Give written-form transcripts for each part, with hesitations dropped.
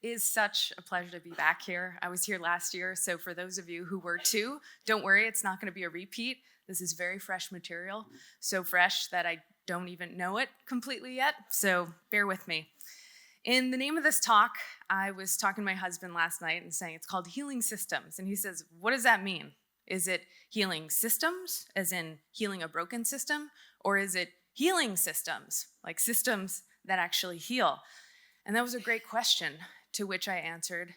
is such a pleasure to be back here. I was here last year, so for those of you who were too, don't worry, it's not going to be a repeat. This is very fresh material, so fresh that I don't even know it completely yet, so bear with me. In the name of this talk, I was talking to my husband last night and saying it's called Healing Systems, and he says, what does that mean? Is it healing systems, as in healing a broken system, or is it healing systems, like systems that actually heal? And that was a great question, to which I answered,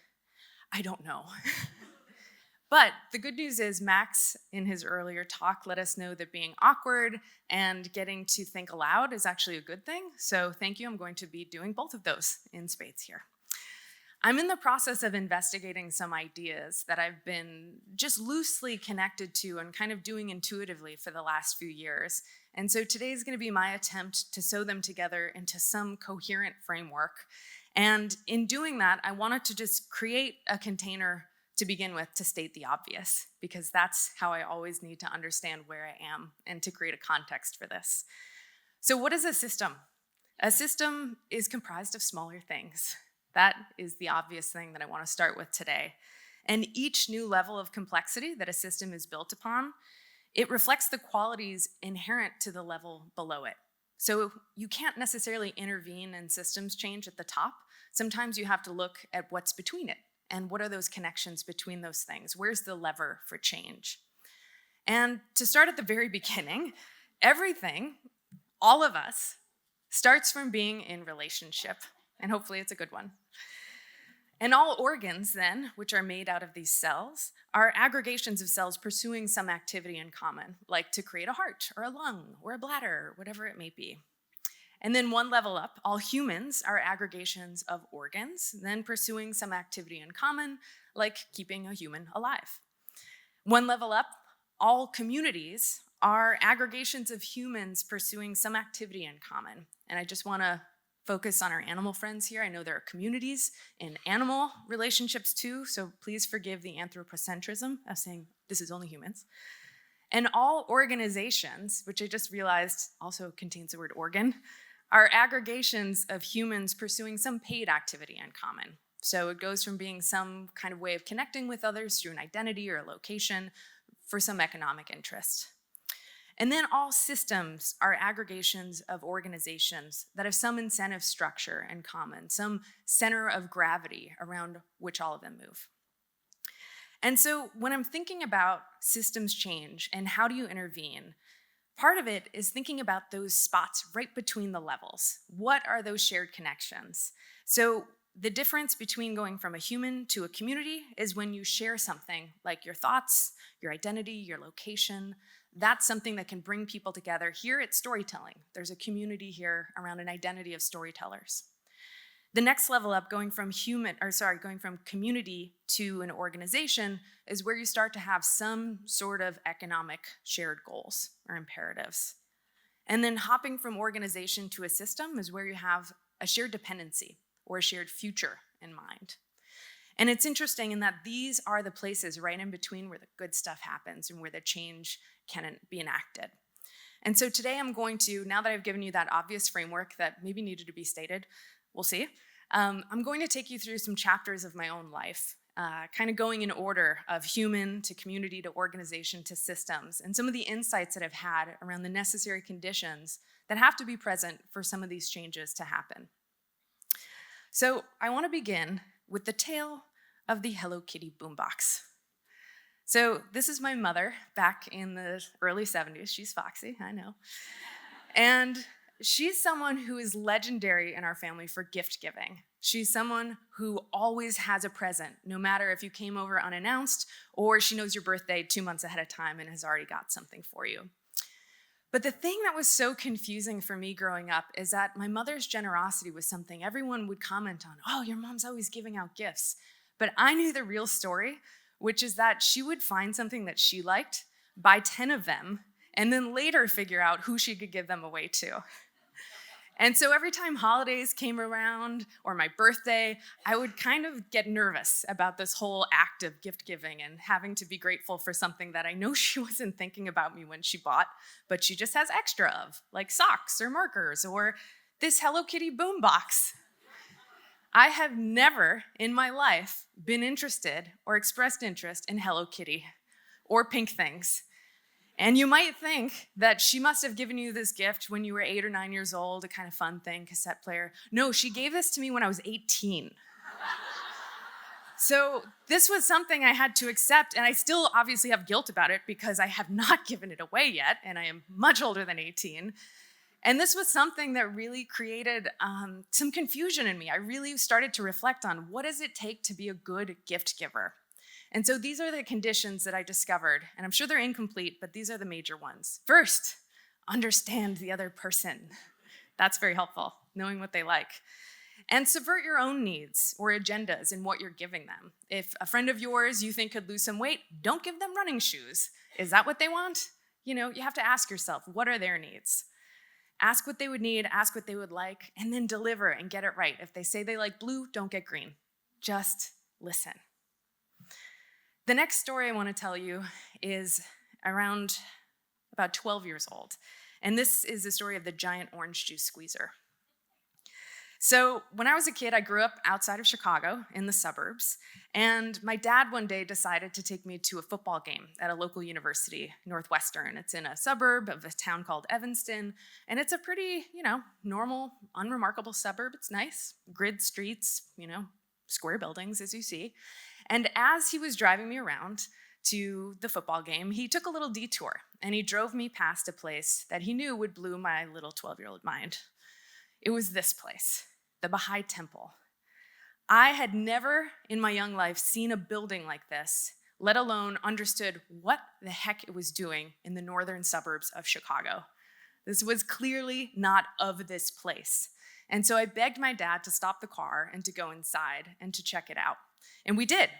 I don't know. But the good news is Max, in his earlier talk, let us know that being awkward and getting to think aloud is actually a good thing. So thank you. I'm going to be doing both of those in spades here. I'm in the process of investigating some ideas that I've been just loosely connected to and kind of doing intuitively for the last few years. And so today is going to be my attempt to sew them together into some coherent framework. And in doing that, I wanted to just create a container to begin with to state the obvious, because that's how I always need to understand where I am and to create a context for this. So what is a system? A system is comprised of smaller things. That is the obvious thing that I want to start with today. And each new level of complexity that a system is built upon, it reflects the qualities inherent to the level below it. So you can't necessarily intervene in systems change at the top. Sometimes you have to look at what's between it and what are those connections between those things. Where's the lever for change? And to start at the very beginning, everything, all of us, starts from being in relationship. And hopefully it's a good one. And all organs then, which are made out of these cells, are aggregations of cells pursuing some activity in common, like to create a heart or a lung or a bladder, whatever it may be. And then one level up, all humans are aggregations of organs, then pursuing some activity in common, like keeping a human alive. One level up, all communities are aggregations of humans pursuing some activity in common. And I just want to focus on our animal friends here. I know there are communities in animal relationships too, so please forgive the anthropocentrism of saying this is only humans. And all organizations, which I just realized also contains the word organ, are aggregations of humans pursuing some paid activity in common. So it goes from being some kind of way of connecting with others through an identity or a location for some economic interest. And then all systems are aggregations of organizations that have some incentive structure in common, some center of gravity around which all of them move. And so when I'm thinking about systems change and how do you intervene, part of it is thinking about those spots right between the levels. What are those shared connections? So the difference between going from a human to a community is when you share something like your thoughts, your identity, your location. That's something that can bring people together. Here it's storytelling. There's a community here around an identity of storytellers. The next level up, going from community to an organization, is where you start to have some sort of economic shared goals or imperatives. And then hopping from organization to a system is where you have a shared dependency or a shared future in mind. And it's interesting in that these are the places right in between where the good stuff happens and where the change can be enacted. And so today I'm going to, now that I've given you that obvious framework that maybe needed to be stated, we'll see, I'm going to take you through some chapters of my own life, kind of going in order of human to community to organization to systems, and some of the insights that I've had around the necessary conditions that have to be present for some of these changes to happen. So I want to begin with the tale of the Hello Kitty boombox. So this is my mother back in the early 70s. She's foxy, I know. And she's someone who is legendary in our family for gift giving. She's someone who always has a present, no matter if you came over unannounced or she knows your birthday 2 months ahead of time and has already got something for you. But the thing that was so confusing for me growing up is that my mother's generosity was something everyone would comment on. Oh, your mom's always giving out gifts. But I knew the real story, which is that she would find something that she liked, buy 10 of them, and then later figure out who she could give them away to. And so every time holidays came around or my birthday, I would kind of get nervous about this whole act of gift giving and having to be grateful for something that I know she wasn't thinking about me when she bought, but she just has extra of, like socks or markers or this Hello Kitty boombox. I have never in my life been interested or expressed interest in Hello Kitty or pink things. And you might think that she must have given you this gift when you were 8 or 9 years old, a kind of fun thing, cassette player. No, she gave this to me when I was 18. So this was something I had to accept, and I still obviously have guilt about it because I have not given it away yet, and I am much older than 18. And this was something that really created some confusion in me. I really started to reflect on what does it take to be a good gift giver? And so these are the conditions that I discovered, and I'm sure they're incomplete, but these are the major ones. First, understand the other person. That's very helpful, knowing what they like. And subvert your own needs or agendas in what you're giving them. If a friend of yours you think could lose some weight, don't give them running shoes. Is that what they want? You have to ask yourself, what are their needs? Ask what they would need, ask what they would like, and then deliver and get it right. If they say they like blue, don't get green. Just listen. The next story I want to tell you is around about 12 years old. And this is the story of the giant orange juice squeezer. So when I was a kid, I grew up outside of Chicago in the suburbs, and my dad one day decided to take me to a football game at a local university, Northwestern. It's in a suburb of a town called Evanston, and it's a pretty, normal, unremarkable suburb. It's nice, grid streets, square buildings, as you see. And as he was driving me around to the football game, he took a little detour, and he drove me past a place that he knew would blow my little 12-year-old mind. It was this place, the Baha'i Temple. I had never in my young life seen a building like this, let alone understood what the heck it was doing in the northern suburbs of Chicago. This was clearly not of this place. And so I begged my dad to stop the car and to go inside and to check it out. And we did.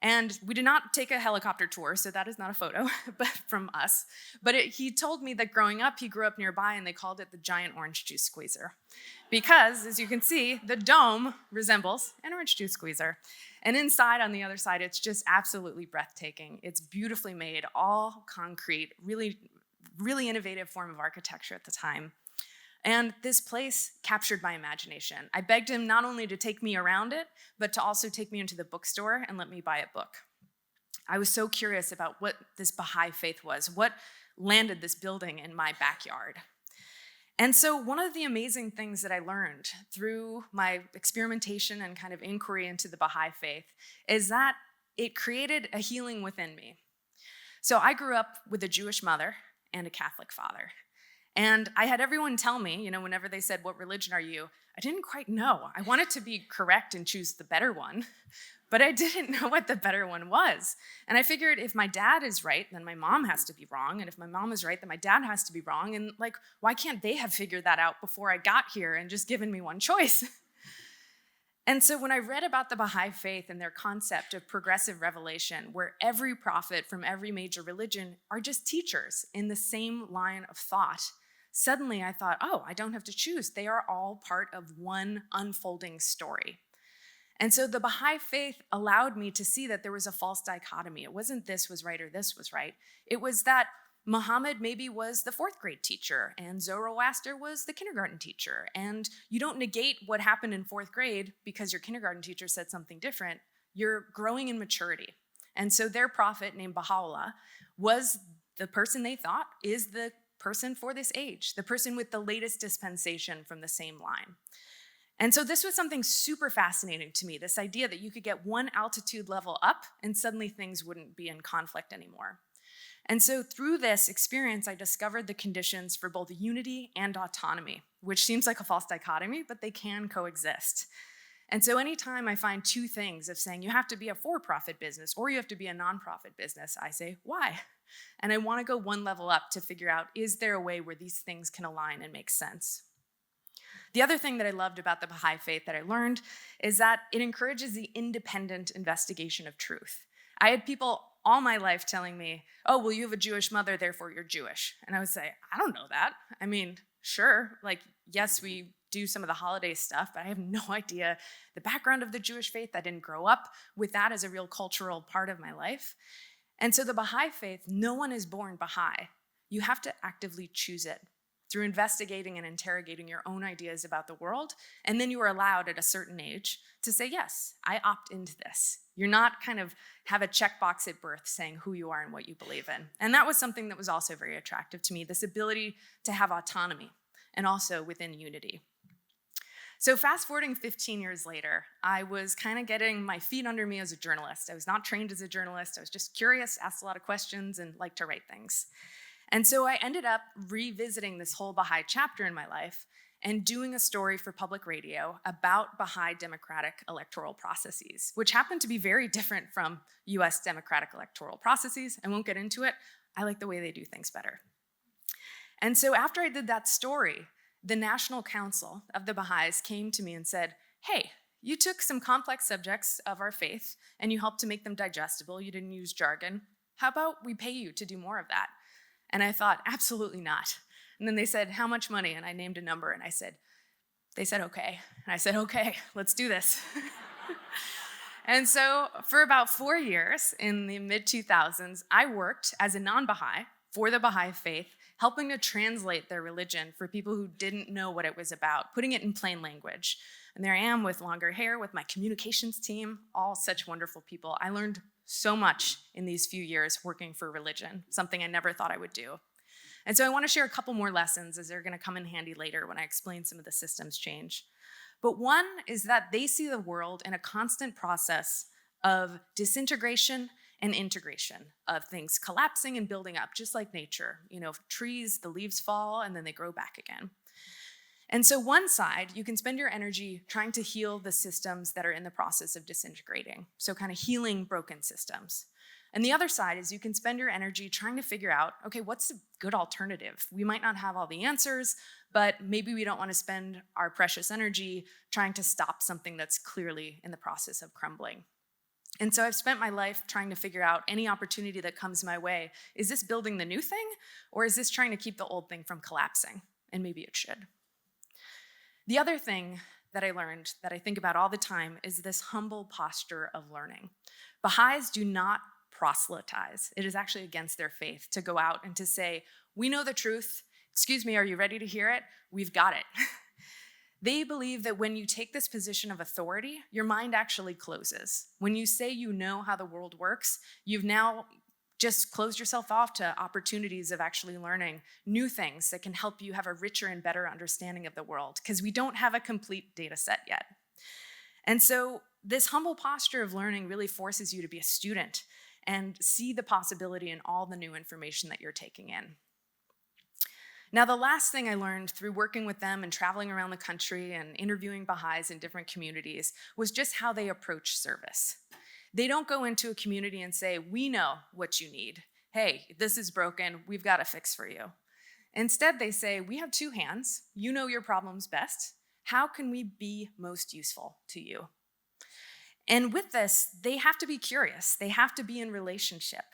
And we did not take a helicopter tour, so that is not a photo but from us. But he told me that growing up, he grew up nearby, and they called it the giant orange juice squeezer. Because, as you can see, the dome resembles an orange juice squeezer. And inside, on the other side, it's just absolutely breathtaking. It's beautifully made, all concrete, really, really innovative form of architecture at the time. And this place captured my imagination. I begged him not only to take me around it, but to also take me into the bookstore and let me buy a book. I was so curious about what this Baha'i faith was, what landed this building in my backyard. And so one of the amazing things that I learned through my experimentation and kind of inquiry into the Baha'i faith is that it created a healing within me. So I grew up with a Jewish mother and a Catholic father. And I had everyone tell me, whenever they said, "What religion are you?" I didn't quite know. I wanted to be correct and choose the better one, but I didn't know what the better one was. And I figured if my dad is right, then my mom has to be wrong. And if my mom is right, then my dad has to be wrong. And why can't they have figured that out before I got here and just given me one choice? And so when I read about the Baha'i faith and their concept of progressive revelation, where every prophet from every major religion are just teachers in the same line of thought, suddenly I thought, I don't have to choose. They are all part of one unfolding story. And so the Baha'i faith allowed me to see that there was a false dichotomy. It wasn't this was right or this was right. It was that Muhammad maybe was the 4th grade teacher and Zoroaster was the kindergarten teacher. And you don't negate what happened in 4th grade because your kindergarten teacher said something different. You're growing in maturity. And so their prophet named Baha'u'llah was the person they thought is the person for this age, the person with the latest dispensation from the same line. And so this was something super fascinating to me, this idea that you could get one altitude level up and suddenly things wouldn't be in conflict anymore. And so through this experience, I discovered the conditions for both unity and autonomy, which seems like a false dichotomy, but they can coexist. And so anytime I find two things of saying you have to be a for-profit business or you have to be a nonprofit business, I say, why? And I want to go one level up to figure out, is there a way where these things can align and make sense? The other thing that I loved about the Baha'i faith that I learned is that it encourages the independent investigation of truth. I had people all my life telling me, you have a Jewish mother, therefore you're Jewish. And I would say, I don't know that. I mean, sure, yes, we do some of the holiday stuff, but I have no idea the background of the Jewish faith. I didn't grow up with that as a real cultural part of my life. And so the Baha'i faith, no one is born Baha'i. You have to actively choose it through investigating and interrogating your own ideas about the world. And then you are allowed at a certain age to say, yes, I opt into this. You're not kind of have a checkbox at birth saying who you are and what you believe in. And that was something that was also very attractive to me, this ability to have autonomy and also within unity. So fast forwarding 15 years later, I was kind of getting my feet under me as a journalist. I was not trained as a journalist. I was just curious, asked a lot of questions, and liked to write things. And so I ended up revisiting this whole Baha'i chapter in my life and doing a story for public radio about Baha'i democratic electoral processes, which happen to be very different from US democratic electoral processes. I won't get into it. I like the way they do things better. And so after I did that story, the National Council of the Baha'is came to me and said, hey, you took some complex subjects of our faith and you helped to make them digestible. You didn't use jargon. How about we pay you to do more of that? And I thought, absolutely not. And then they said, how much money? And I named a number and they said, okay. And I said, okay, let's do this. And so for about 4 years in the mid-2000s, I worked as a non-Baha'i for the Baha'i faith, helping to translate their religion for people who didn't know what it was about, putting it in plain language. And there I am with longer hair, with my communications team, all such wonderful people. I learned so much in these few years working for religion, something I never thought I would do. And so I want to share a couple more lessons as they're going to come in handy later when I explain some of the systems change. But one is that they see the world in a constant process of disintegration and integration, of things collapsing and building up, just like nature. You know, trees, the leaves fall and then they grow back again. And so one side, you can spend your energy trying to heal the systems that are in the process of disintegrating, so kind of healing broken systems. And the other side is you can spend your energy trying to figure out, okay, what's a good alternative? We might not have all the answers, but maybe we don't want to spend our precious energy trying to stop something that's clearly in the process of crumbling. And so I've spent my life trying to figure out any opportunity that comes my way. Is this building the new thing, or is this trying to keep the old thing from collapsing? And maybe it should. The other thing that I learned that I think about all the time is this humble posture of learning. Baha'is do not proselytize. It is actually against their faith to go out and to say, we know the truth. Excuse me, are you ready to hear it? We've got it. They believe that when you take this position of authority, your mind actually closes. When you say you know how the world works, you've now just closed yourself off to opportunities of actually learning new things that can help you have a richer and better understanding of the world, because we don't have a complete data set yet. And so this humble posture of learning really forces you to be a student and see the possibility in all the new information that you're taking in. Now, the last thing I learned through working with them and traveling around the country and interviewing Baha'is in different communities was just how they approach service. They don't go into a community and say, we know what you need. Hey, this is broken. We've got a fix for you. Instead, they say, we have two hands. You know your problems best. How can we be most useful to you? And with this, they have to be curious. They have to be in relationship.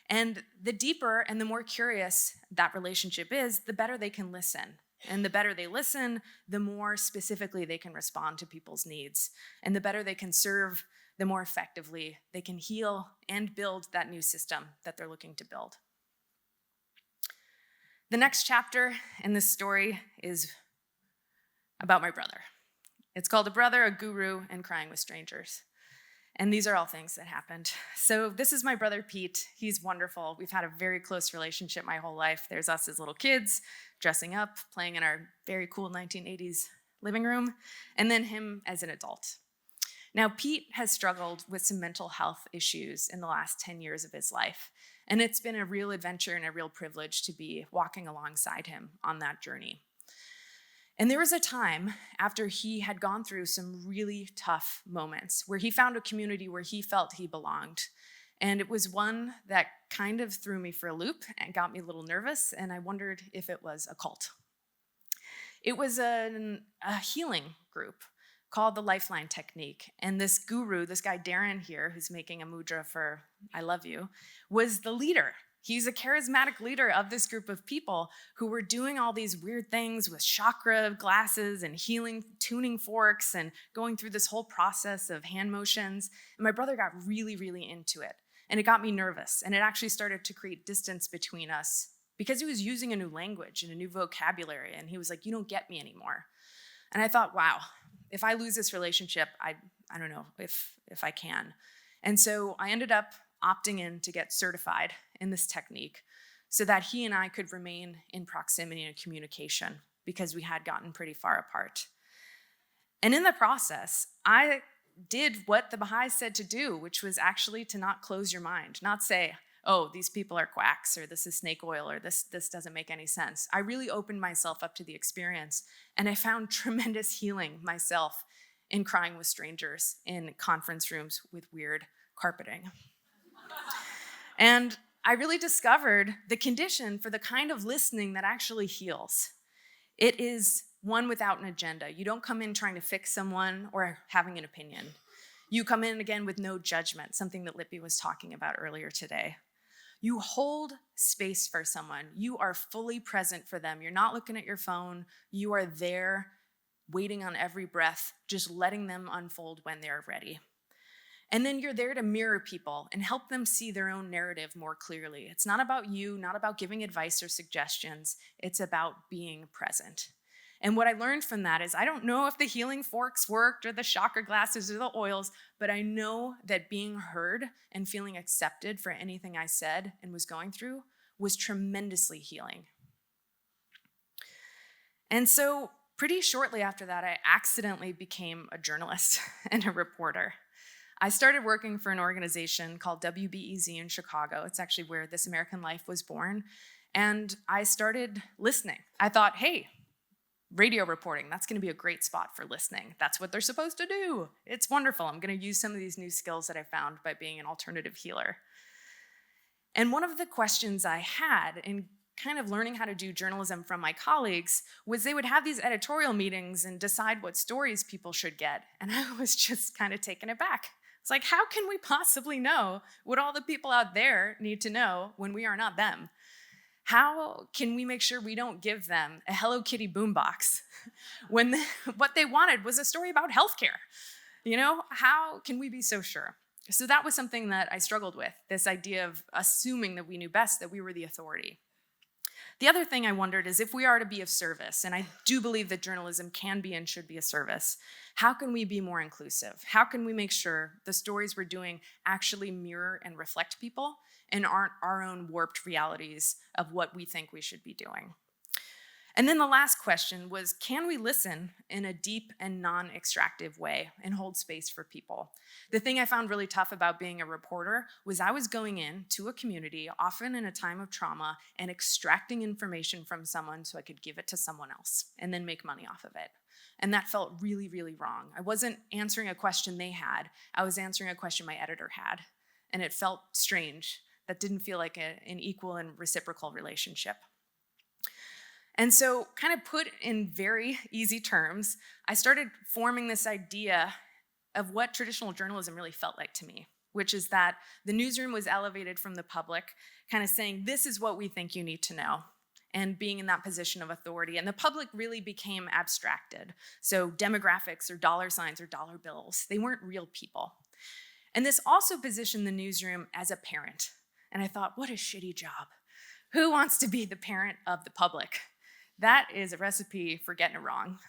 And the deeper and the more curious that relationship is, the better they can listen. And the better they listen, the more specifically they can respond to people's needs. And the better they can serve, the more effectively they can heal and build that new system that they're looking to build. The next chapter in this story is about my brother. It's called A Brother, a Guru, and Crying with Strangers. And these are all things that happened. So this is my brother, Pete. He's wonderful. We've had a very close relationship my whole life. There's us as little kids, dressing up, playing in our very cool 1980s living room, and then him as an adult. Now, Pete has struggled with some mental health issues in the last 10 years of his life. And it's been a real adventure and a real privilege to be walking alongside him on that journey. And there was a time after he had gone through some really tough moments where he found a community where he felt he belonged. And it was one that kind of threw me for a loop and got me a little nervous, and I wondered if it was a cult. It was a healing group called the Lifeline Technique. And this guru, this guy Darren here, who's making a mudra for I love you, was the leader. He's a charismatic leader of this group of people who were doing all these weird things with chakra glasses and healing, tuning forks and going through this whole process of hand motions. And my brother got really, really into it. And it got me nervous. And it actually started to create distance between us because he was using a new language and a new vocabulary. And he was like, you don't get me anymore. And I thought, wow, if I lose this relationship, I don't know if I can. And so I ended up opting in to get certified in this technique so that he and I could remain in proximity and communication because we had gotten pretty far apart. And in the process, I did what the Baha'is said to do, which was actually to not close your mind, not say, oh, these people are quacks, or this is snake oil, or this doesn't make any sense. I really opened myself up to the experience, and I found tremendous healing myself in crying with strangers in conference rooms with weird carpeting. And I really discovered the condition for the kind of listening that actually heals. It is one without an agenda. You don't come in trying to fix someone or having an opinion. You come in again with no judgment, something that Lippy was talking about earlier today. You hold space for someone. You are fully present for them. You're not looking at your phone. You are there, waiting on every breath, just letting them unfold when they're ready. And then you're there to mirror people and help them see their own narrative more clearly. It's not about you, not about giving advice or suggestions. It's about being present. And what I learned from that is I don't know if the healing forks worked or the chakra glasses or the oils, but I know that being heard and feeling accepted for anything I said and was going through was tremendously healing. And so pretty shortly after that, I accidentally became a journalist and a reporter. I started working for an organization called WBEZ in Chicago. It's actually where This American Life was born. And I started listening. I thought, hey, radio reporting, that's going to be a great spot for listening. That's what they're supposed to do. It's wonderful. I'm going to use some of these new skills that I found by being an alternative healer. And one of the questions I had in kind of learning how to do journalism from my colleagues was they would have these editorial meetings and decide what stories people should get. And I was just kind of taken aback. It's like, how can we possibly know what all the people out there need to know when we are not them? How can we make sure we don't give them a Hello Kitty boombox when what they wanted was a story about healthcare? You know, how can we be so sure? So that was something that I struggled with, this idea of assuming that we knew best, that we were the authority. The other thing I wondered is if we are to be of service, and I do believe that journalism can be and should be a service, how can we be more inclusive? How can we make sure the stories we're doing actually mirror and reflect people and aren't our own warped realities of what we think we should be doing? And then the last question was, can we listen in a deep and non-extractive way and hold space for people? The thing I found really tough about being a reporter was I was going in to a community, often in a time of trauma, and extracting information from someone so I could give it to someone else and then make money off of it. And that felt really, really wrong. I wasn't answering a question they had. I was answering a question my editor had. And it felt strange. That didn't feel like an equal and reciprocal relationship. And so, kind of put in very easy terms, I started forming this idea of what traditional journalism really felt like to me, which is that the newsroom was elevated from the public, kind of saying, this is what we think you need to know, and being in that position of authority. And the public really became abstracted. So demographics or dollar signs or dollar bills, they weren't real people. And this also positioned the newsroom as a parent. And I thought, what a shitty job. Who wants to be the parent of the public? That is a recipe for getting it wrong.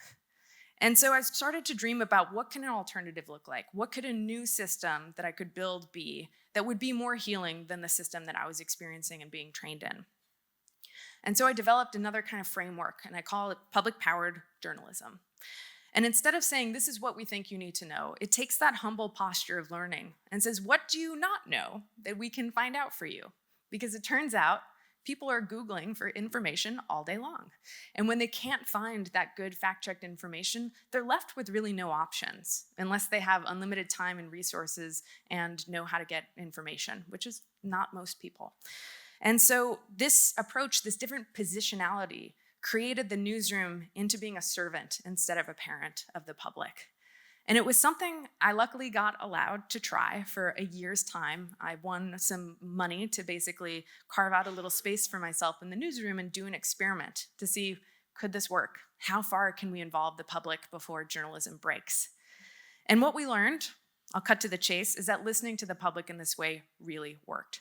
And so I started to dream about what can an alternative look like? What could a new system that I could build be that would be more healing than the system that I was experiencing and being trained in? And so I developed another kind of framework, and I call it public-powered journalism. And instead of saying, this is what we think you need to know, it takes that humble posture of learning and says, what do you not know that we can find out for you? Because it turns out people are Googling for information all day long. And when they can't find that good fact-checked information, they're left with really no options unless they have unlimited time and resources and know how to get information, which is not most people. And so this approach, this different positionality, created the newsroom into being a servant instead of a parent of the public. And it was something I luckily got allowed to try for a year's time. I won some money to basically carve out a little space for myself in the newsroom and do an experiment to see, could this work? How far can we involve the public before journalism breaks? And what we learned, I'll cut to the chase, is that listening to the public in this way really worked.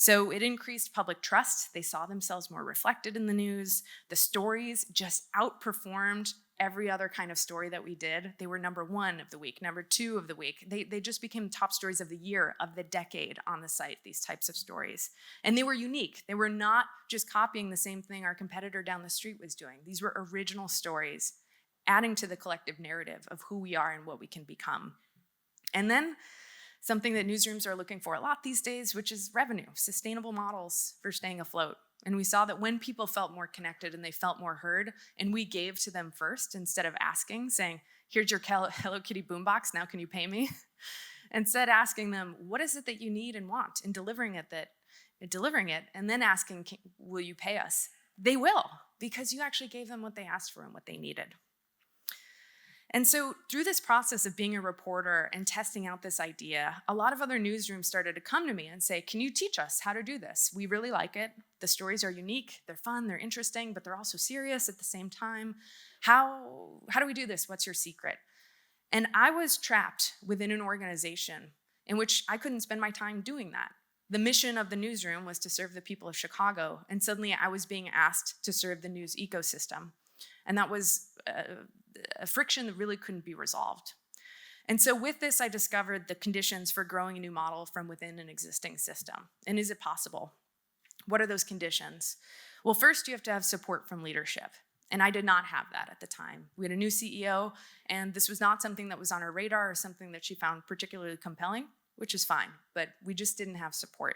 So it increased public trust. They saw themselves more reflected in the news. The stories just outperformed every other kind of story that we did. They were number 1 of the week, number 2 of the week. They just became top stories of the year, of the decade on the site, these types of stories. And they were unique. They were not just copying the same thing our competitor down the street was doing. These were original stories, adding to the collective narrative of who we are and what we can become. And then something that newsrooms are looking for a lot these days, which is revenue, sustainable models for staying afloat. And we saw that when people felt more connected and they felt more heard, and we gave to them first instead of asking, saying, here's your Hello Kitty boombox, now can you pay me? Instead asking them, what is it that you need and want? And delivering it, and then asking, will you pay us? They will, because you actually gave them what they asked for and what they needed. And so through this process of being a reporter and testing out this idea, a lot of other newsrooms started to come to me and say, can you teach us how to do this? We really like it. The stories are unique, they're fun, they're interesting, but they're also serious at the same time. How do we do this? What's your secret? And I was trapped within an organization in which I couldn't spend my time doing that. The mission of the newsroom was to serve the people of Chicago, and suddenly I was being asked to serve the news ecosystem. And that was a friction that really couldn't be resolved. And so with this, I discovered the conditions for growing a new model from within an existing system. And is it possible? What are those conditions? Well, first you have to have support from leadership. And I did not have that at the time. We had a new CEO, and this was not something that was on her radar or something that she found particularly compelling, which is fine, but we just didn't have support.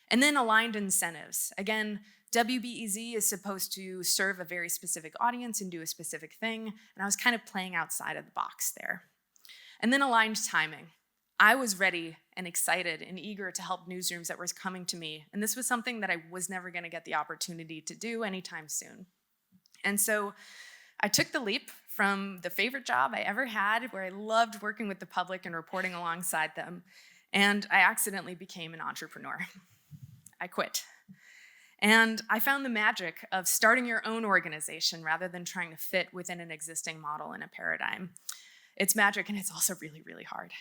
And then aligned incentives. Again, WBEZ is supposed to serve a very specific audience and do a specific thing, and I was kind of playing outside of the box there. And then aligned timing. I was ready and excited and eager to help newsrooms that were coming to me, and this was something that I was never going to get the opportunity to do anytime soon. And so I took the leap from the favorite job I ever had, where I loved working with the public and reporting alongside them, and I accidentally became an entrepreneur. I quit. And I found the magic of starting your own organization rather than trying to fit within an existing model and a paradigm. It's magic, and it's also really, really hard.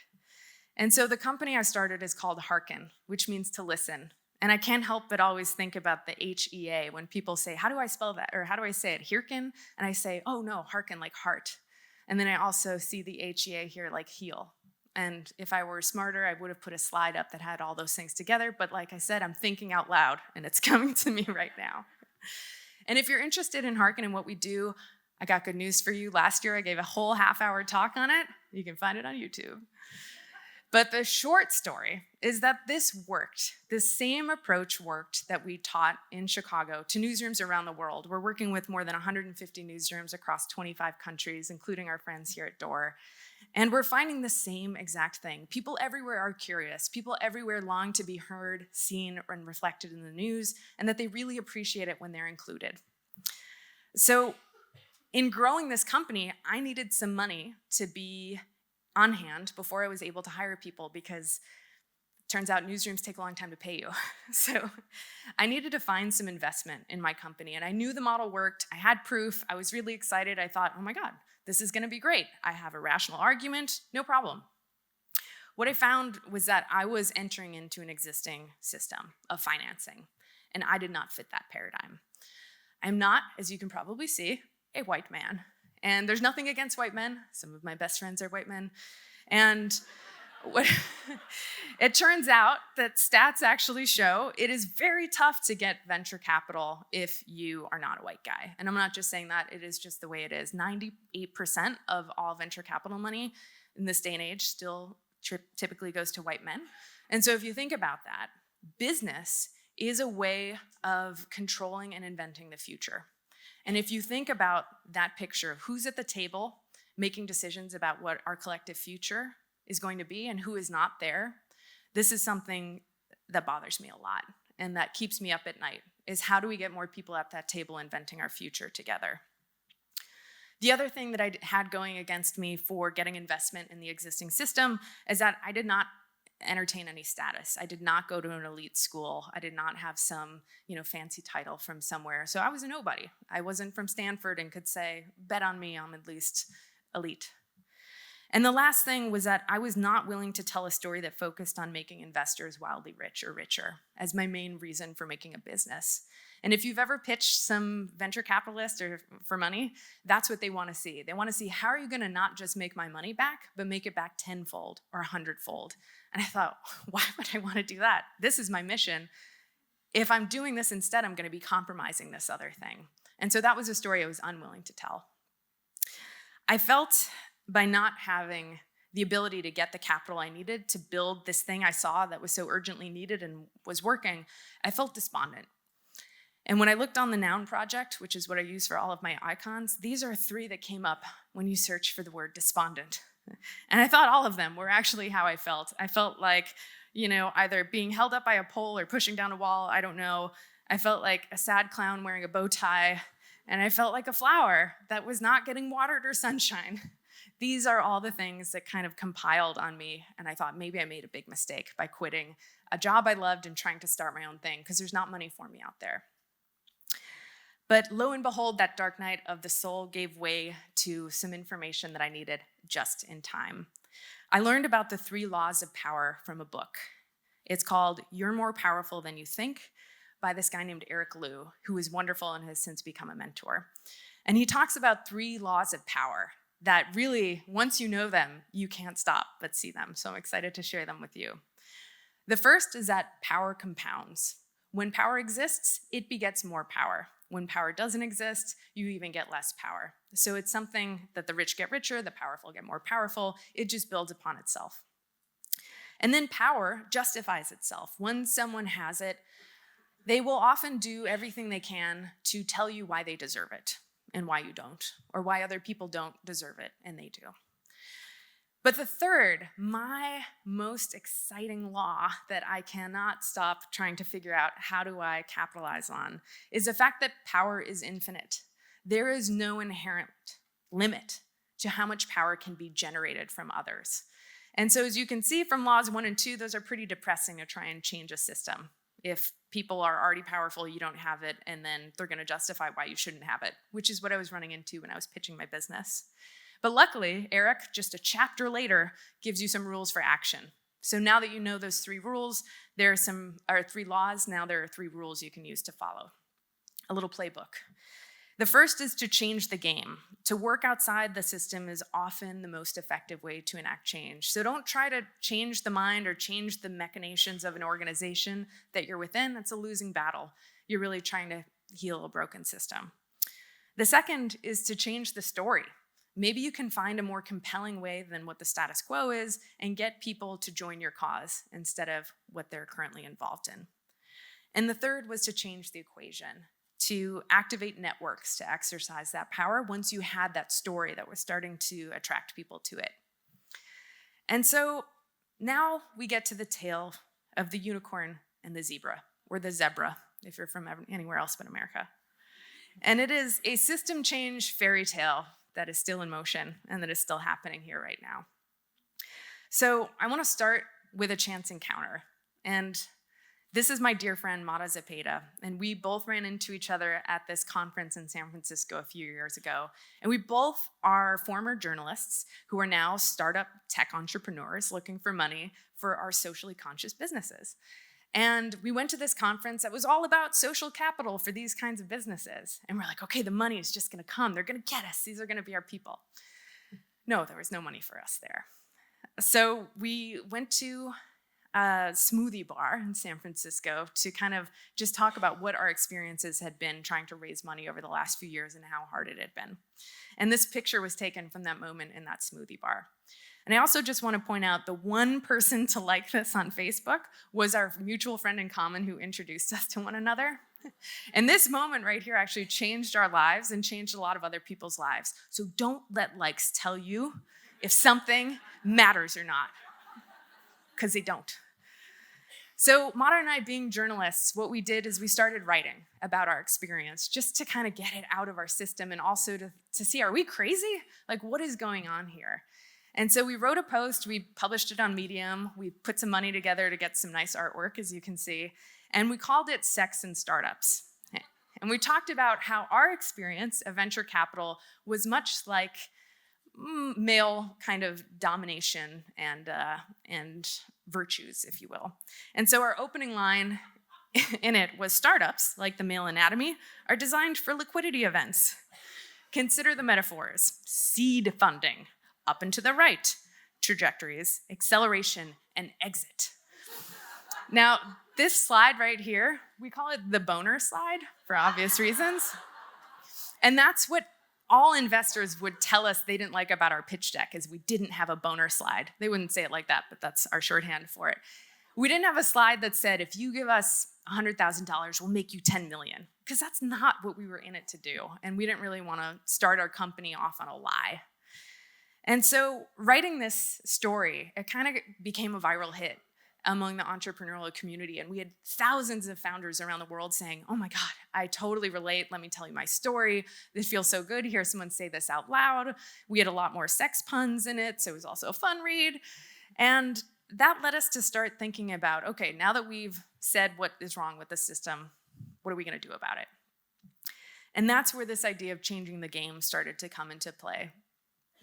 And so the company I started is called Hearken, which means to listen. And I can't help but always think about the HEA when people say, how do I spell that? Or how do I say it? Hearken? And I say, oh no, Hearken, like heart. And then I also see the HEA here like heal. And if I were smarter, I would have put a slide up that had all those things together. But like I said, I'm thinking out loud, and it's coming to me right now. And if you're interested in Hearken and what we do, I got good news for you. Last year, I gave a whole half-hour talk on it. You can find it on YouTube. But the short story is that this worked. This same approach worked that we taught in Chicago to newsrooms around the world. We're working with more than 150 newsrooms across 25 countries, including our friends here at Door. And we're finding the same exact thing. People everywhere are curious. People everywhere long to be heard, seen, and reflected in the news, and that they really appreciate it when they're included. So in growing this company, I needed some money to be on hand before I was able to hire people, because it turns out newsrooms take a long time to pay you. So I needed to find some investment in my company, and I knew the model worked. I had proof. I was really excited. I thought, oh my God, this is gonna be great. I have a rational argument, no problem. What I found was that I was entering into an existing system of financing, and I did not fit that paradigm. I'm not, as you can probably see, a white man. And there's nothing against white men. Some of my best friends are white men. And it turns out that stats actually show it is very tough to get venture capital if you are not a white guy. And I'm not just saying that, it is just the way it is. 98% of all venture capital money in this day and age still typically goes to white men. And so if you think about that, business is a way of controlling and inventing the future. And if you think about that picture of who's at the table making decisions about what our collective future is going to be and who is not there, this is something that bothers me a lot and that keeps me up at night, is how do we get more people at that table inventing our future together? The other thing that I had going against me for getting investment in the existing system is that I did not entertain any status. I did not go to an elite school. I did not have some, fancy title from somewhere. So I was a nobody. I wasn't from Stanford and could say, bet on me, I'm at least elite. And the last thing was that I was not willing to tell a story that focused on making investors wildly rich or richer as my main reason for making a business. And if you've ever pitched some venture capitalist or for money, that's what they want to see. They want to see, how are you going to not just make my money back, but make it back tenfold or 100-fold? And I thought, why would I want to do that? This is my mission. If I'm doing this instead, I'm going to be compromising this other thing. And so that was a story I was unwilling to tell. I felt by not having the ability to get the capital I needed to build this thing I saw that was so urgently needed and was working, I felt despondent. And when I looked on the Noun Project, which is what I use for all of my icons, these are 3 that came up when you search for the word despondent. And I thought all of them were actually how I felt. I felt like, either being held up by a pole or pushing down a wall, I don't know. I felt like a sad clown wearing a bow tie, and I felt like a flower that was not getting watered or sunshine. These are all the things that kind of compiled on me, and I thought maybe I made a big mistake by quitting a job I loved and trying to start my own thing, because there's not money for me out there. But lo and behold, that dark night of the soul gave way to some information that I needed just in time. I learned about the 3 laws of power from a book. It's called You're More Powerful Than You Think by this guy named Eric Liu, who is wonderful and has since become a mentor. And he talks about 3 laws of power that really, once you know them, you can't stop but see them. So I'm excited to share them with you. The first is that power compounds. When power exists, it begets more power. When power doesn't exist, you even get less power. So it's something that the rich get richer, the powerful get more powerful. It just builds upon itself. And then power justifies itself. Once someone has it, they will often do everything they can to tell you why they deserve it and why you don't, or why other people don't deserve it and they do. But the third, my most exciting law that I cannot stop trying to figure out how do I capitalize on, is the fact that power is infinite. There is no inherent limit to how much power can be generated from others. And so as you can see from laws 1 and 2, those are pretty depressing to try and change a system. If people are already powerful, you don't have it, and then they're going to justify why you shouldn't have it, which is what I was running into when I was pitching my business. But luckily, Eric, just a chapter later, gives you some rules for action. So now that you know those 3 rules, there are 3 laws, now there are 3 rules you can use to follow. A little playbook. The first is to change the game. To work outside the system is often the most effective way to enact change. So don't try to change the mind or change the machinations of an organization that you're within. That's a losing battle. You're really trying to heal a broken system. The second is to change the story. Maybe you can find a more compelling way than what the status quo is and get people to join your cause instead of what they're currently involved in. And the third was to change the equation, to activate networks to exercise that power once you had that story that was starting to attract people to it. And so now we get to the tale of the unicorn and the zebra, or the zebra, if you're from anywhere else but America. And it is a system change fairy tale that is still in motion and that is still happening here right now. So I want to start with a chance encounter. And this is my dear friend, Mara Zepeda. And we both ran into each other at this conference in San Francisco a few years ago. And we both are former journalists who are now startup tech entrepreneurs looking for money for our socially conscious businesses. And we went to this conference that was all about social capital for these kinds of businesses. And we're like, okay, the money is just gonna come. They're gonna get us. These are gonna be our people. No, there was no money for us there. So we went to a smoothie bar in San Francisco to kind of just talk about what our experiences had been trying to raise money over the last few years and how hard it had been. And this picture was taken from that moment in that smoothie bar. And I also just want to point out the one person to like this on Facebook was our mutual friend in common who introduced us to one another. And this moment right here actually changed our lives and changed a lot of other people's lives. So don't let likes tell you if something matters or not, because they don't. So Mara and I, being journalists, what we did is we started writing about our experience just to kind of get it out of our system and also to see, are we crazy? Like, what is going on here? And so we wrote a post, we published it on Medium, we put some money together to get some nice artwork, as you can see, and we called it Sex and Startups. And we talked about how our experience of venture capital was much like male kind of domination and virtues, if you will. And so our opening line in it was, startups, like the male anatomy, are designed for liquidity events. Consider the metaphors: seed funding, up and to the right, trajectories, acceleration, and exit. Now, this slide right here, we call it the boner slide for obvious reasons. And that's what all investors would tell us they didn't like about our pitch deck, is we didn't have a boner slide. They wouldn't say it like that, but that's our shorthand for it. We didn't have a slide that said, if you give us $100,000, we'll make you 10 million, because that's not what we were in it to do. And we didn't really want to start our company off on a lie. And so writing this story, it kind of became a viral hit among the entrepreneurial community. And we had thousands of founders around the world saying, oh my God, I totally relate. Let me tell you my story. This feels so good. Hear someone say this out loud. We had a lot more sex puns in it, so it was also a fun read. And that led us to start thinking about, okay, now that we've said what is wrong with the system, what are we going to do about it? And that's where this idea of changing the game started to come into play.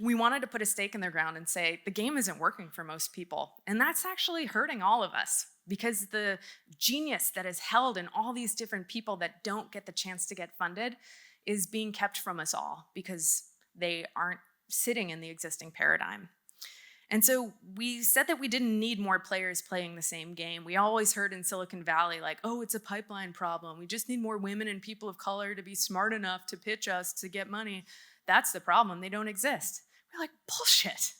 We wanted to put a stake in the ground and say, the game isn't working for most people. And that's actually hurting all of us, because the genius that is held in all these different people that don't get the chance to get funded is being kept from us all, because they aren't sitting in the existing paradigm. And so we said that we didn't need more players playing the same game. We always heard in Silicon Valley, like, oh, it's a pipeline problem. We just need more women and people of color to be smart enough to pitch us to get money. That's the problem. They don't exist. We're like, bullshit.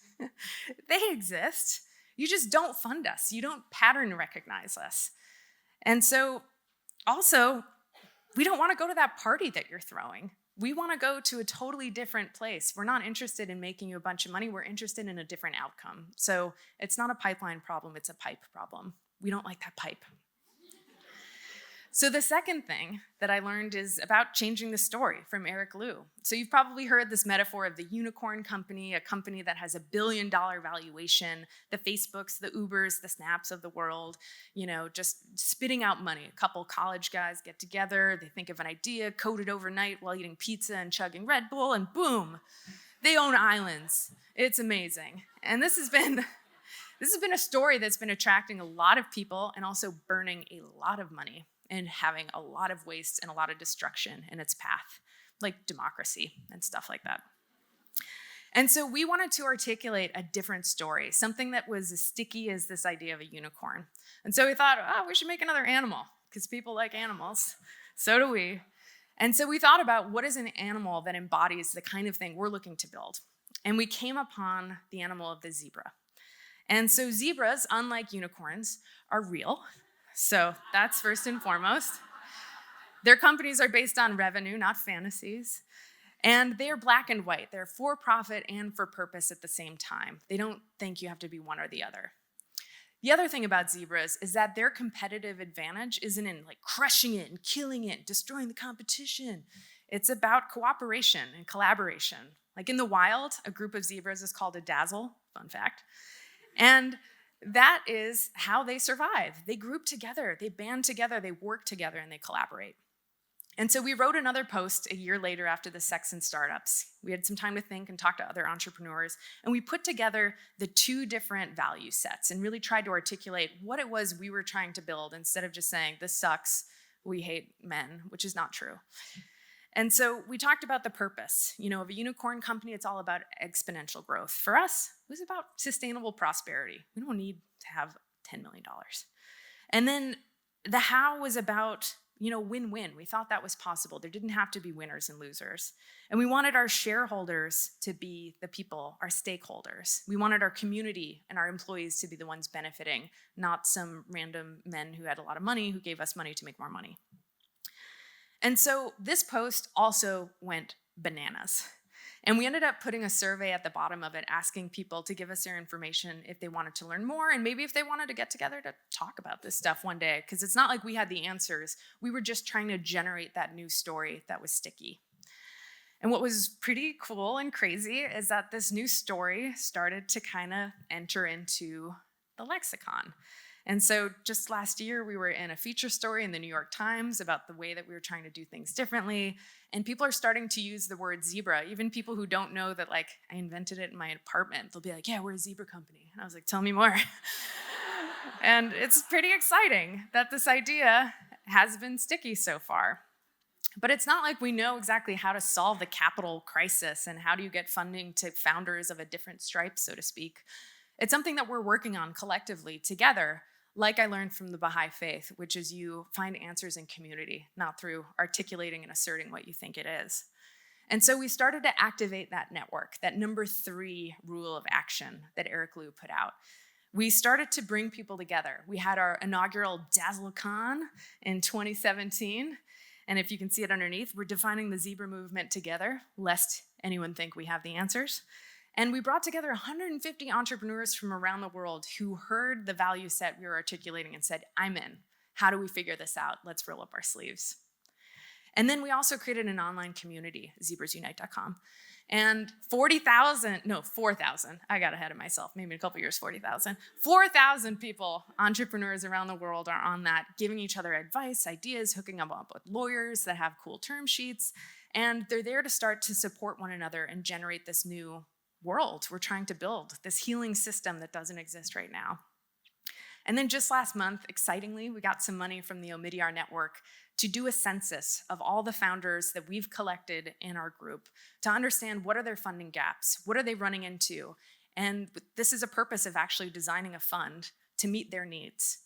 They exist. You just don't fund us. You don't pattern recognize us. And so also, we don't want to go to that party that you're throwing. We want to go to a totally different place. We're not interested in making you a bunch of money. We're interested in a different outcome. So it's not a pipeline problem. It's a pipe problem. We don't like that pipe. So the second thing that I learned is about changing the story from Eric Liu. So you've probably heard this metaphor of the unicorn company, a company that has $1 billion valuation, the Facebooks, the Ubers, the Snaps of the world, just spitting out money. A couple college guys get together, they think of an idea, code it overnight while eating pizza and chugging Red Bull, and boom, they own islands. It's amazing. And this has been a story that's been attracting a lot of people and also burning a lot of money and having a lot of waste and a lot of destruction in its path, like democracy and stuff like that. And so we wanted to articulate a different story, something that was as sticky as this idea of a unicorn. And so we thought, we should make another animal, because people like animals. So do we. And so we thought about, what is an animal that embodies the kind of thing we're looking to build? And we came upon the animal of the zebra. And so zebras, unlike unicorns, are real. So that's first and foremost. Their companies are based on revenue, not fantasies. And they are black and white. They're for profit and for purpose at the same time. They don't think you have to be one or the other. The other thing about zebras is that their competitive advantage isn't in like crushing it and killing it, destroying the competition. It's about cooperation and collaboration. Like in the wild, a group of zebras is called a dazzle, fun fact. And that is how they survive. They group together, they band together, they work together, and they collaborate. And so we wrote another post a year later after the Sex and Startups. We had some time to think and talk to other entrepreneurs, and we put together the two different value sets and really tried to articulate what it was we were trying to build, instead of just saying, this sucks, we hate men, which is not true. And so we talked about the purpose. Of a unicorn company, it's all about exponential growth. For us, it was about sustainable prosperity. We don't need to have $10 million. And then the how was about, win-win. We thought that was possible. There didn't have to be winners and losers. And we wanted our shareholders to be the people, our stakeholders. We wanted our community and our employees to be the ones benefiting, not some random men who had a lot of money who gave us money to make more money. And so this post also went bananas. And we ended up putting a survey at the bottom of it, asking people to give us their information if they wanted to learn more, and maybe if they wanted to get together to talk about this stuff one day, because it's not like we had the answers. We were just trying to generate that new story that was sticky. And what was pretty cool and crazy is that this new story started to kind of enter into the lexicon. And so just last year, we were in a feature story in the New York Times about the way that we were trying to do things differently. And people are starting to use the word zebra. Even people who don't know that, like, I invented it in my apartment, they'll be like, yeah, we're a zebra company. And I was like, tell me more. And it's pretty exciting that this idea has been sticky so far. But it's not like we know exactly how to solve the capital crisis and how do you get funding to founders of a different stripe, so to speak. It's something that we're working on collectively together, like I learned from the Baha'i faith, which is you find answers in community, not through articulating and asserting what you think it is. And so we started to activate that network, that number 3 rule of action that Eric Liu put out. We started to bring people together. We had our inaugural DazzleCon in 2017. And if you can see it underneath, we're defining the zebra movement together, lest anyone think we have the answers. And we brought together 150 entrepreneurs from around the world who heard the value set we were articulating and said, I'm in. How do we figure this out? Let's roll up our sleeves. And then we also created an online community, zebrasunite.com. And 4,000, I got ahead of myself, maybe in a couple years, 40,000. 4,000 people, entrepreneurs around the world are on that, giving each other advice, ideas, hooking them up with lawyers that have cool term sheets. And they're there to start to support one another and generate this new world we're trying to build, this healing system that doesn't exist right now. And then just last month, excitingly, we got some money from the Omidyar Network to do a census of all the founders that we've collected in our group to understand what are their funding gaps, what are they running into, and this is a purpose of actually designing a fund to meet their needs.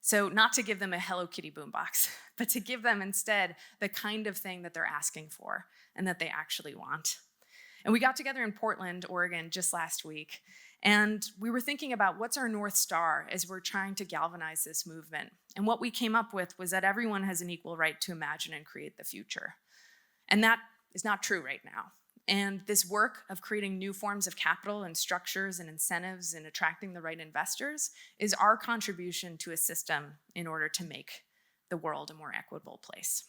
So not to give them a Hello Kitty boombox, but to give them instead the kind of thing that they're asking for and that they actually want. And we got together in Portland, Oregon, just last week, and we were thinking about what's our North Star as we're trying to galvanize this movement. And what we came up with was that everyone has an equal right to imagine and create the future. And that is not true right now. And this work of creating new forms of capital and structures and incentives and attracting the right investors is our contribution to a system in order to make the world a more equitable place.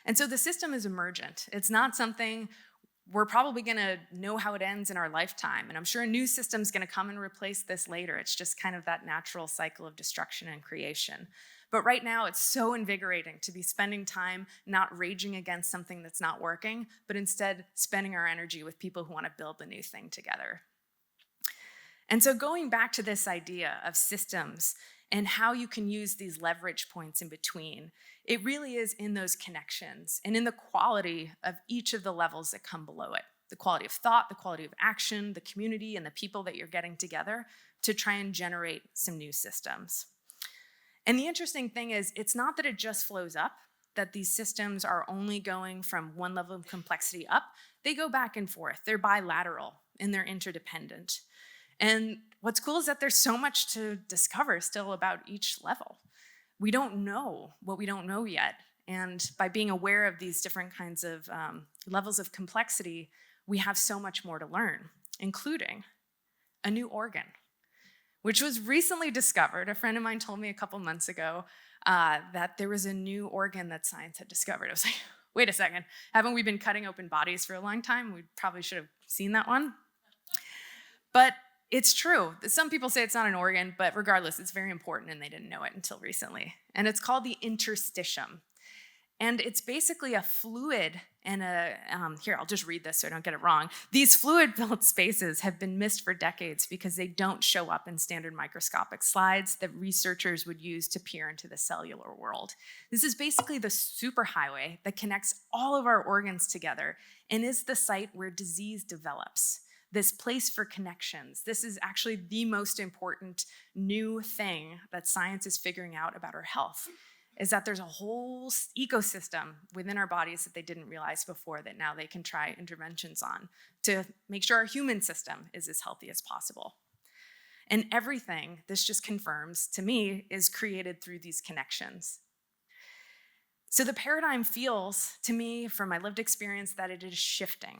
And so the system is emergent. It's not something we're probably going to know how it ends in our lifetime. And I'm sure a new system's going to come and replace this later. It's just kind of that natural cycle of destruction and creation. But right now, it's so invigorating to be spending time not raging against something that's not working, but instead spending our energy with people who want to build the new thing together. And so going back to this idea of systems and how you can use these leverage points in between, it really is in those connections and in the quality of each of the levels that come below it. The quality of thought, the quality of action, the community, and the people that you're getting together to try and generate some new systems. And the interesting thing is, it's not that it just flows up, that these systems are only going from one level of complexity up. They go back and forth. They're bilateral and they're interdependent. And what's cool is that there's so much to discover still about each level. We don't know what we don't know yet. And by being aware of these different kinds of levels of complexity, we have so much more to learn, including a new organ, which was recently discovered. A friend of mine told me a couple months ago that there was a new organ that science had discovered. I was like, wait a second, haven't we been cutting open bodies for a long time? We probably should have seen that one. But it's true. Some people say it's not an organ, but regardless, it's very important and they didn't know it until recently. And it's called the interstitium. And it's basically a fluid and here, I'll just read this so I don't get it wrong. These fluid-filled spaces have been missed for decades because they don't show up in standard microscopic slides that researchers would use to peer into the cellular world. This is basically the superhighway that connects all of our organs together and is the site where disease develops. This place for connections. This is actually the most important new thing that science is figuring out about our health, is that there's a whole ecosystem within our bodies that they didn't realize before that now they can try interventions on to make sure our human system is as healthy as possible. And everything, this just confirms to me, is created through these connections. So the paradigm feels, to me, from my lived experience, that it is shifting.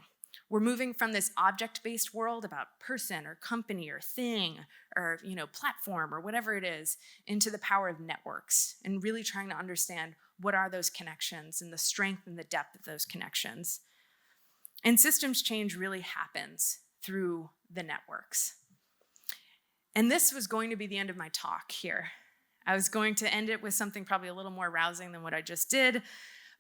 We're moving from this object-based world about person or company or thing or platform or whatever it is into the power of networks and really trying to understand what are those connections and the strength and the depth of those connections. And systems change really happens through the networks. And this was going to be the end of my talk here. I was going to end it with something probably a little more rousing than what I just did,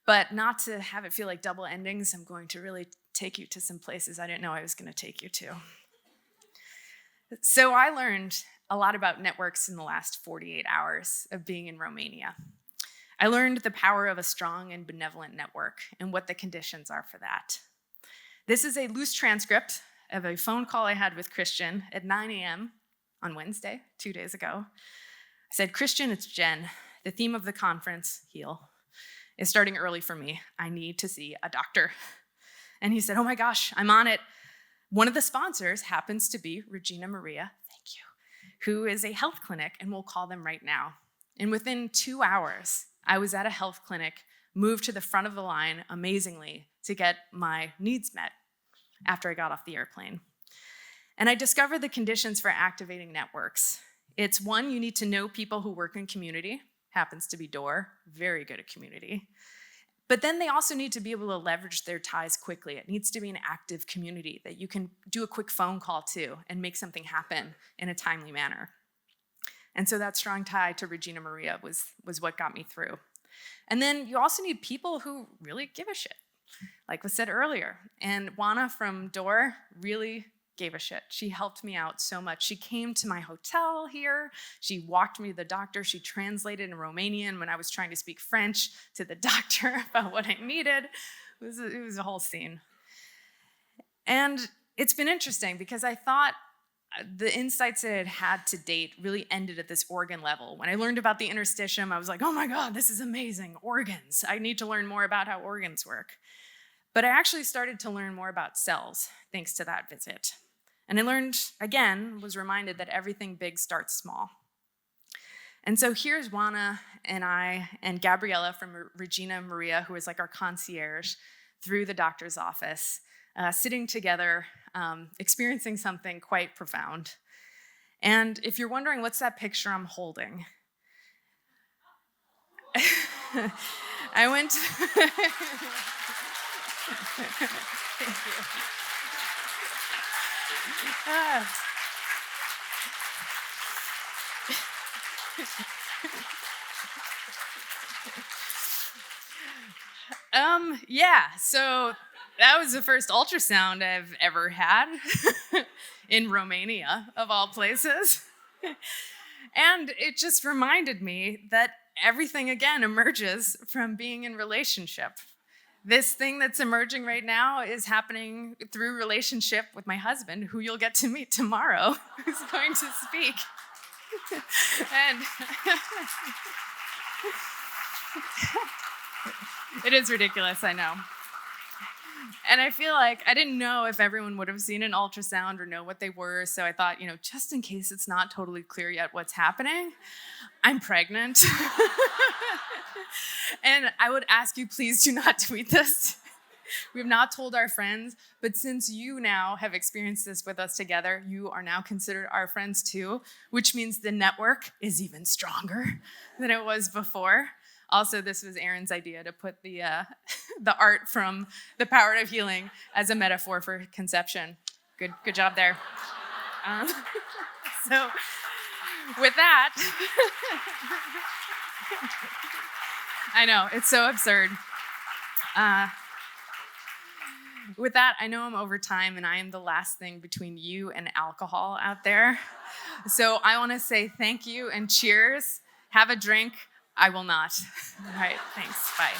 but not to have it feel like double endings. I'm going to really take you to some places I didn't know I was going to take you to. So I learned a lot about networks in the last 48 hours of being in Romania. I learned the power of a strong and benevolent network and what the conditions are for that. This is a loose transcript of a phone call I had with Christian at 9 a.m. on Wednesday, 2 days ago. I said, Christian, it's Jen. The theme of the conference, heal, is starting early for me. I need to see a doctor. And he said, oh my gosh, I'm on it. One of the sponsors happens to be Regina Maria, thank you, who is a health clinic, and we'll call them right now. And within 2 hours, I was at a health clinic, moved to the front of the line, amazingly, to get my needs met after I got off the airplane. And I discovered the conditions for activating networks. It's one, you need to know people who work in community, happens to be Door, very good at community. But then they also need to be able to leverage their ties quickly. It needs to be an active community that you can do a quick phone call to and make something happen in a timely manner. And so that strong tie to Regina Maria was what got me through. And then you also need people who really give a shit, like was said earlier. And Juana from Door really gave a shit. She helped me out so much. She came to my hotel here. She walked me to the doctor. She translated in Romanian when I was trying to speak French to the doctor about what I needed. It was a whole scene. And it's been interesting because I thought the insights that I had to date really ended at this organ level. When I learned about the interstitium, I was like, oh my God, this is amazing. Organs. I need to learn more about how organs work. But I actually started to learn more about cells thanks to that visit. And I learned, again, was reminded that everything big starts small. And so here's Juana and I and Gabriella from Regina Maria, who is like our concierge, through the doctor's office, sitting together, experiencing something quite profound. And if you're wondering, what's that picture I'm holding? I went... Thank you. So that was the first ultrasound I've ever had in Romania, of all places. And it just reminded me that everything, again, emerges from being in relationship. This thing that's emerging right now is happening through relationship with my husband, who you'll get to meet tomorrow, who's going to speak. And it is ridiculous, I know. And I feel like I didn't know if everyone would have seen an ultrasound or know what they were, so I thought, just in case it's not totally clear yet what's happening, I'm pregnant. And I would ask you, please do not tweet this. We have not told our friends, but since you now have experienced this with us together, you are now considered our friends too, which means the network is even stronger than it was before. Also, this was Aaron's idea to put the art from The Power of Healing as a metaphor for conception. Good job there. So with that, I know, it's so absurd. With that, I know I'm over time, and I am the last thing between you and alcohol out there. So I want to say thank you and cheers. Have a drink. I will not. All right, thanks. Bye.